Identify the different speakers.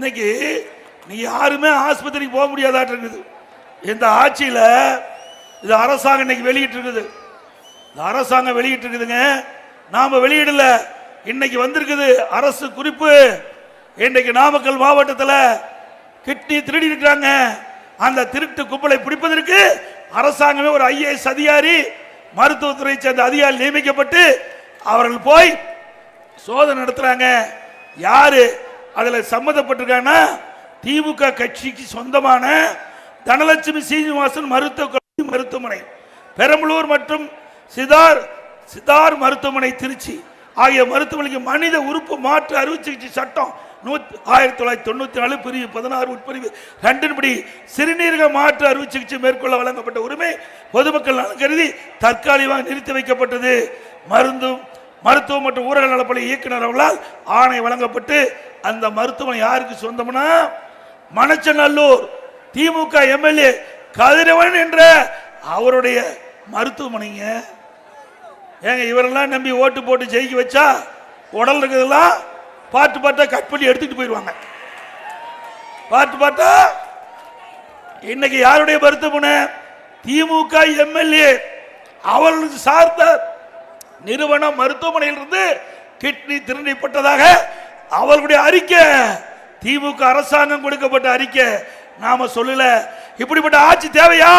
Speaker 1: இன்னைக்கு நீ யாருமே ஆஸ்பத்திரிக்கு போக முடியாதாட்டு இருக்குது. இந்த ஆட்சியில் இது அரசாங்கம் இன்னைக்கு வெளியிட்டு இருக்குது. இந்த அரசாங்கம் வெளியிட்டு இருக்குதுங்க, நாம வெளியிடல. இன்னைக்கு வந்திருக்குது அரசு குறிப்பு. இன்றைக்கு நாமக்கல் மாவட்டத்தில் கிட்னி திருடி இருக்கிறாங்க. அந்த திருட்டு கும்பலை பிடிப்பதற்கு அரசாங்கமே ஒரு IAS அதிகாரி, மருத்துவத்துறை சேர்ந்த அதிகாரி நியமிக்கப்பட்டு அவர்கள் போய் சோதனை நடத்துறாங்க. யாரு அதுல சம்பந்தப்பட்டிருக்காங்கன்னா திமுக கட்சிக்கு சொந்தமான தனலட்சுமி சீனிவாசன் மருத்துவமனை பெரம்பலூர் மற்றும் சிதார் மருத்துவமனை திருச்சி ஆகிய மருத்துவமனைக்கு மனித உறுப்பு மாற்று அறுவை சிகிச்சை சட்டம் 1994 பிரிவு 16 உட்பிரிவு 2 படி சிறுநீரக மாற்று அறுவை சிகிச்சை மேற்கொள்ள வழங்கப்பட்ட உரிமை பொதுமக்கள் நலன் கருதி தற்காலிகமாக நிறுத்தி வைக்கப்பட்டது. மருத்துவ மற்றும் ஊரக நலப்பணி இயக்குனர் அவர்களால் ஆணை வழங்கப்பட்டு அந்த மருத்துவமனை யாருக்கு சொந்தம்னா மணச்சநல்லூர் திமுக MLA கதிரவன் என்ற அவருடைய மருத்துவமனைங்க. ஏங்க இவரெல்லாம் நம்பி ஓட்டு போட்டு ஜெயிக்க வச்சா உடல் இருக்கிறதெல்லாம் பாட்டு பாட்டா கட் பண்ணி எடுத்துட்டு போயிடுவாங்க. பாட்டு பாட்டா இன்னைக்கு யாருடைய மருத்துவமனை? திமுக MLA அவர்களுக்கு சார்ந்த நிறுவன மருத்துவமனையிலிருந்து கிட்னி திருடப்பட்டதாக அவர்களுடைய அறிக்கை, திமுக அரசாங்கம் கொடுக்கப்பட்ட அறிக்கை. நாம சொல்லல. இப்படிப்பட்ட ஆட்சி தேவையா?